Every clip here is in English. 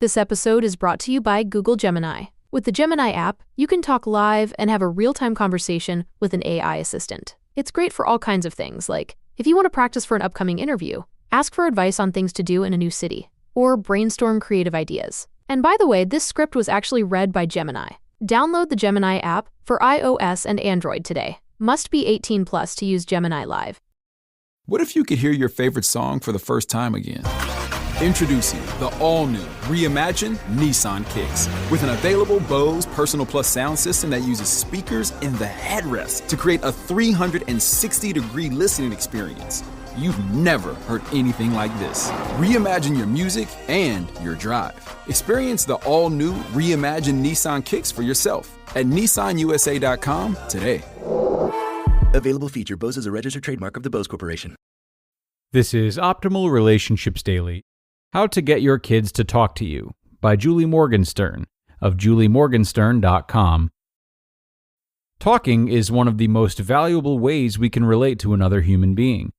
This episode is brought to you by Google Gemini. With the Gemini app, you can talk live and have a real-time conversation with an AI assistant. It's great for all kinds of things, like if you want to practice for an upcoming interview, ask for advice on things to do in a new city, or brainstorm creative ideas. And by the way, this script was actually read by Gemini. Download the Gemini app for iOS and Android today. Must be 18 plus to use Gemini Live. What if you could hear your favorite song for the first time again? Introducing the all-new, reimagined Nissan Kicks. With an available Bose Personal Plus sound system that uses speakers in the headrest to create a 360-degree listening experience. You've never heard anything like this. Reimagine your music and your drive. Experience the all-new, reimagined Nissan Kicks for yourself at nissanusa.com today. Available feature. Bose is a registered trademark of the Bose Corporation. This is Optimal Relationships Daily. How to Get Your Kids to Talk to You by Julie Morgenstern of juliemorgenstern.com. Talking is one of the most valuable ways we can relate to another human being.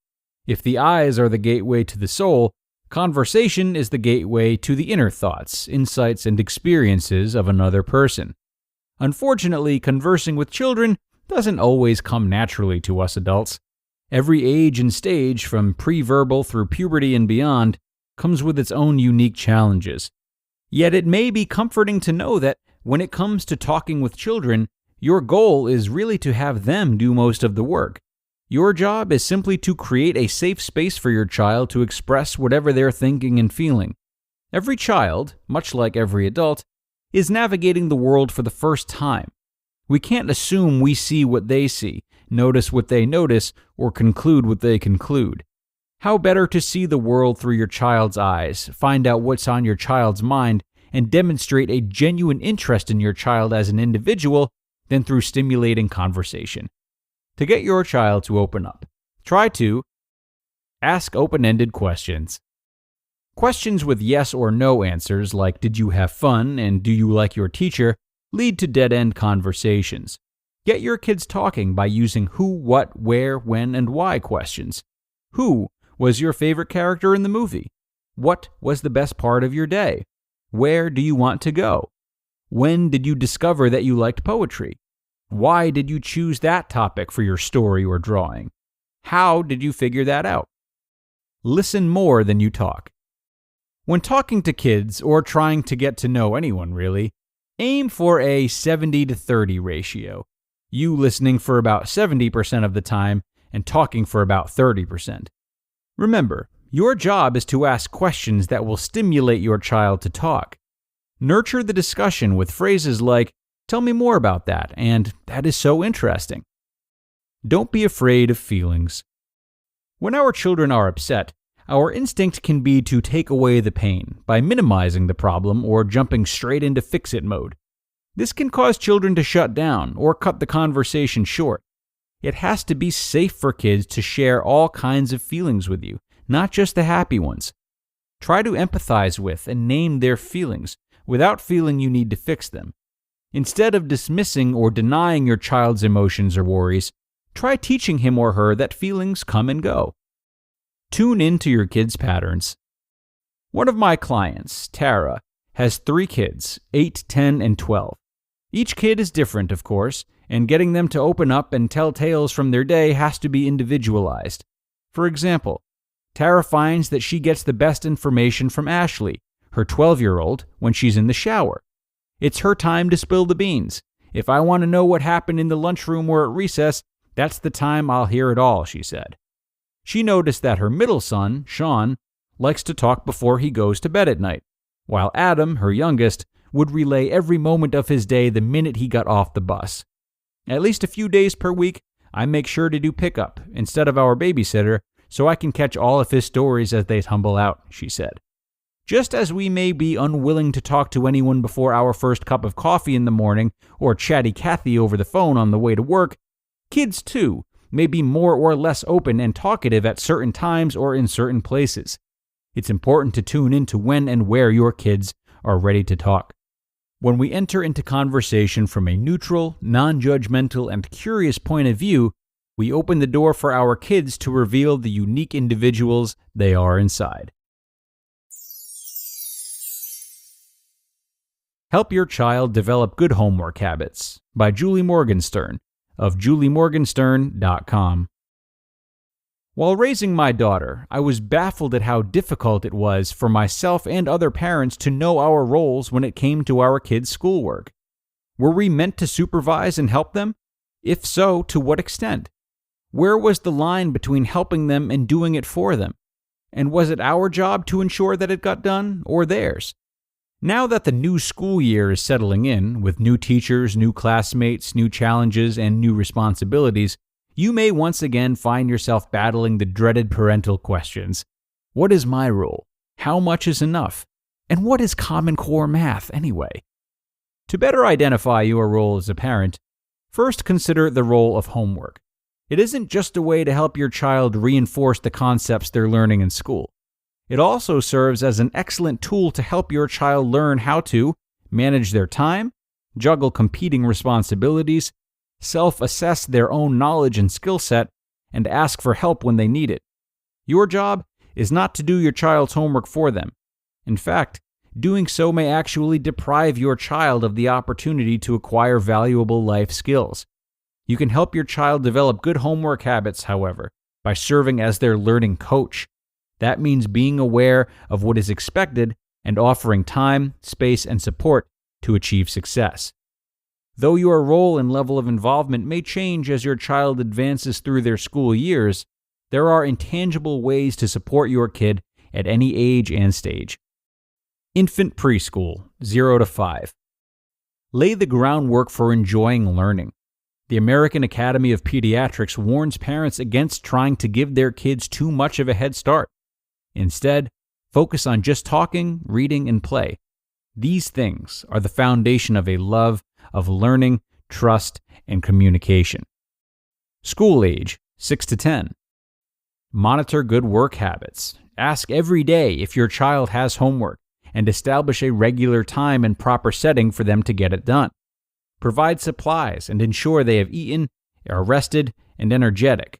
If the eyes are the gateway to the soul, conversation is the gateway to the inner thoughts, insights, and experiences of another person. Unfortunately, conversing with children doesn't always come naturally to us adults. Every age and stage, from pre-verbal through puberty and beyond, comes with its own unique challenges. Yet it may be comforting to know that when it comes to talking with children, your goal is really to have them do most of the work. Your job is simply to create a safe space for your child to express whatever they're thinking and feeling. Every child, much like every adult, is navigating the world for the first time. We can't assume we see what they see, notice what they notice, or conclude what they conclude. How better to see the world through your child's eyes, find out what's on your child's mind, and demonstrate a genuine interest in your child as an individual than through stimulating conversation. To get your child to open up, try to ask open-ended questions. Questions with yes or no answers, like did you have fun and do you like your teacher, lead to dead-end conversations. Get your kids talking by using who, what, where, when, and why questions. Who was your favorite character in the movie? What was the best part of your day? Where do you want to go? When did you discover that you liked poetry? Why did you choose that topic for your story or drawing? How did you figure that out? Listen more than you talk. When talking to kids, or trying to get to know anyone really, aim for a 70-30 ratio. You listening for about 70% of the time and talking for about 30%. Remember, your job is to ask questions that will stimulate your child to talk. Nurture the discussion with phrases like, "Tell me more about that," and "That is so interesting." Don't be afraid of feelings. When our children are upset, our instinct can be to take away the pain by minimizing the problem or jumping straight into fix-it mode. This can cause children to shut down or cut the conversation short. It has to be safe for kids to share all kinds of feelings with you, not just the happy ones. Try to empathize with and name their feelings without feeling you need to fix them. Instead of dismissing or denying your child's emotions or worries, try teaching him or her that feelings come and go. Tune into your kids' patterns. One of my clients, Tara, has 3 kids, 8, 10, and 12. Each kid is different, of course, and getting them to open up and tell tales from their day has to be individualized. For example, Tara finds that she gets the best information from Ashley, her 12-year-old, when she's in the shower. It's her time to spill the beans. If I want to know what happened in the lunchroom or at recess, that's the time I'll hear it all, she said. She noticed that her middle son, Sean, likes to talk before he goes to bed at night, while Adam, her youngest, would relay every moment of his day the minute he got off the bus. At least a few days per week, I make sure to do pickup instead of our babysitter so I can catch all of his stories as they tumble out, she said. Just as we may be unwilling to talk to anyone before our first cup of coffee in the morning or chatty Cathy over the phone on the way to work, kids too may be more or less open and talkative at certain times or in certain places. It's important to tune into when and where your kids are ready to talk. When we enter into conversation from a neutral, non-judgmental, and curious point of view, we open the door for our kids to reveal the unique individuals they are inside. Help Your Child Develop Good Homework Habits by Julie Morgenstern of juliemorgenstern.com. While raising my daughter, I was baffled at how difficult it was for myself and other parents to know our roles when it came to our kids' schoolwork. Were we meant to supervise and help them? If so, to what extent? Where was the line between helping them and doing it for them? And was it our job to ensure that it got done, or theirs? Now that the new school year is settling in, with new teachers, new classmates, new challenges, and new responsibilities, you may once again find yourself battling the dreaded parental questions. What is my role? How much is enough? And what is Common Core math anyway? To better identify your role as a parent, first consider the role of homework. It isn't just a way to help your child reinforce the concepts they're learning in school. It also serves as an excellent tool to help your child learn how to manage their time, juggle competing responsibilities, self-assess their own knowledge and skill set, and ask for help when they need it. Your job is not to do your child's homework for them. In fact, doing so may actually deprive your child of the opportunity to acquire valuable life skills. You can help your child develop good homework habits, however, by serving as their learning coach. That means being aware of what is expected and offering time, space, and support to achieve success. Though your role and level of involvement may change as your child advances through their school years, there are intangible ways to support your kid at any age and stage. Infant preschool, 0 to 5. Lay the groundwork for enjoying learning. The American Academy of Pediatrics warns parents against trying to give their kids too much of a head start. Instead, focus on just talking, reading, and play. These things are the foundation of a love of learning, trust, and communication. School age, 6 to 10. Monitor good work habits. Ask every day if your child has homework and establish a regular time and proper setting for them to get it done. Provide supplies and ensure they have eaten, are rested, and energetic.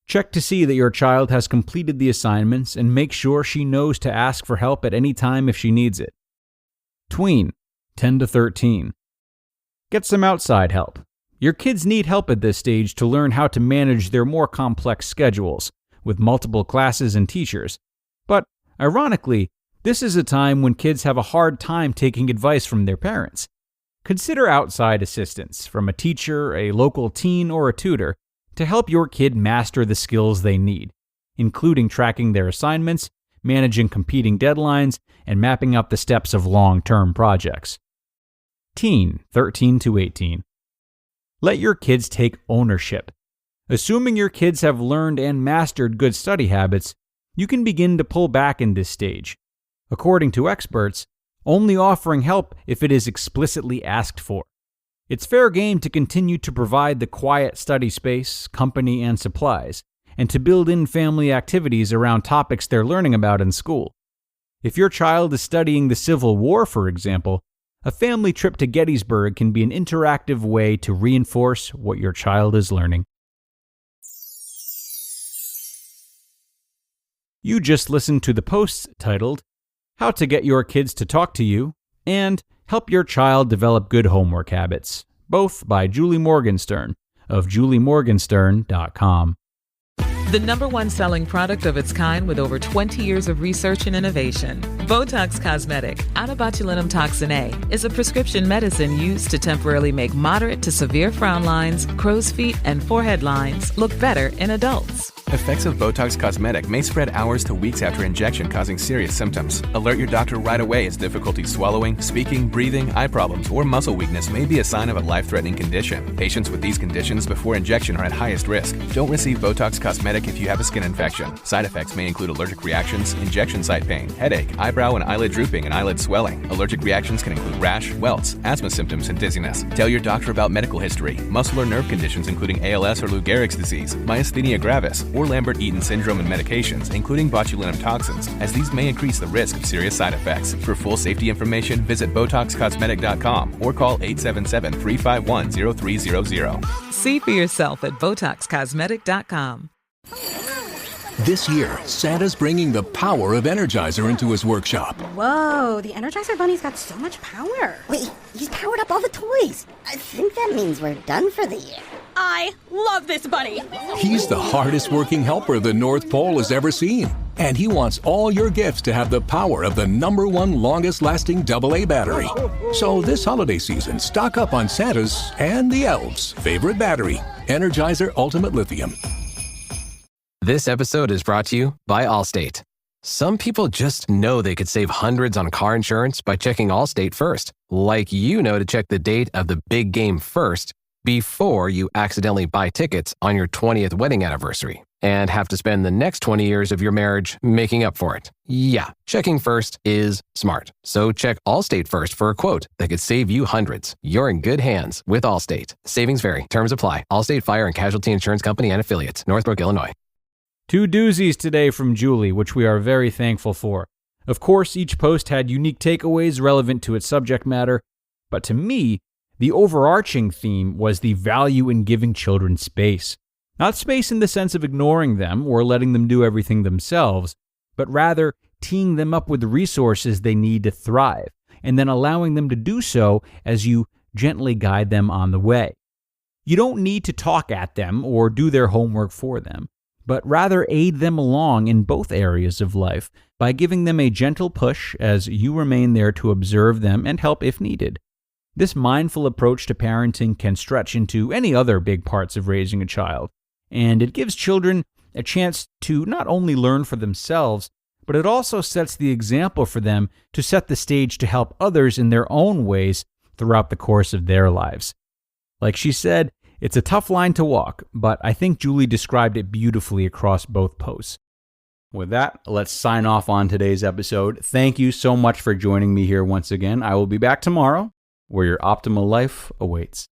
Check to see that your child has completed the assignments and make sure she knows to ask for help at any time if she needs it. Tween, 10 to 13. Get some outside help. Your kids need help at this stage to learn how to manage their more complex schedules with multiple classes and teachers. But, ironically, this is a time when kids have a hard time taking advice from their parents. Consider outside assistance from a teacher, a local teen, or a tutor to help your kid master the skills they need, including tracking their assignments, managing competing deadlines, and mapping out the steps of long-term projects. Teen, 13 to 18. Let your kids take ownership. Assuming your kids have learned and mastered good study habits, you can begin to pull back in this stage. According to experts, only offering help if it is explicitly asked for. It's fair game to continue to provide the quiet study space, company, and supplies, and to build in family activities around topics they're learning about in school. If your child is studying the Civil War, for example, a family trip to Gettysburg can be an interactive way to reinforce what your child is learning. You just listened to the posts titled, How to Get Your Kids to Talk to You, and Help Your Child Develop Good Homework Habits, both by Julie Morgenstern of juliemorgenstern.com. The #1 selling product of its kind with over 20 years of research and innovation. Botox Cosmetic, onabotulinum toxin A, is a prescription medicine used to temporarily make moderate to severe frown lines, crow's feet, and forehead lines look better in adults. Effects of Botox Cosmetic may spread hours to weeks after injection, causing serious symptoms. Alert your doctor right away as difficulty swallowing, speaking, breathing, eye problems, or muscle weakness may be a sign of a life-threatening condition. Patients with these conditions before injection are at highest risk. Don't receive Botox Cosmetic if you have a skin infection. Side effects may include allergic reactions, injection site pain, headache, eyebrow and eyelid drooping, and eyelid swelling. Allergic reactions can include rash, welts, asthma symptoms, and dizziness. Tell your doctor about medical history, muscle or nerve conditions including ALS or Lou Gehrig's disease, myasthenia gravis, or Lambert-Eaton syndrome and medications, including botulinum toxins, as these may increase the risk of serious side effects. For full safety information, visit BotoxCosmetic.com or call 877-351-0300. See for yourself at BotoxCosmetic.com. This year, Santa's bringing the power of Energizer into his workshop. Whoa, the Energizer Bunny's got so much power. Wait, he's powered up all the toys. I think that means we're done for the year. I love this bunny. He's the hardest working helper the North Pole has ever seen. And he wants all your gifts to have the power of the #1 longest lasting AA battery. So this holiday season, stock up on Santa's and the elves' favorite battery, Energizer Ultimate Lithium. This episode is brought to you by Allstate. Some people just know they could save hundreds on car insurance by checking Allstate first. Like you know to check the date of the big game first before you accidentally buy tickets on your 20th wedding anniversary and have to spend the next 20 years of your marriage making up for it. Yeah, checking first is smart. So check Allstate first for a quote that could save you hundreds. You're in good hands with Allstate. Savings vary. Terms apply. Allstate Fire and Casualty Insurance Company and Affiliates. Northbrook, Illinois. 2 doozies today from Julie, which we are very thankful for. Of course, each post had unique takeaways relevant to its subject matter, but to me, the overarching theme was the value in giving children space. Not space in the sense of ignoring them or letting them do everything themselves, but rather teeing them up with the resources they need to thrive, and then allowing them to do so as you gently guide them on the way. You don't need to talk at them or do their homework for them, but rather aid them along in both areas of life by giving them a gentle push as you remain there to observe them and help if needed. This mindful approach to parenting can stretch into any other big parts of raising a child, and it gives children a chance to not only learn for themselves, but it also sets the example for them to set the stage to help others in their own ways throughout the course of their lives. Like she said, it's a tough line to walk, but I think Julie described it beautifully across both posts. With that, let's sign off on today's episode. Thank you so much for joining me here once again. I will be back tomorrow, where your optimal life awaits.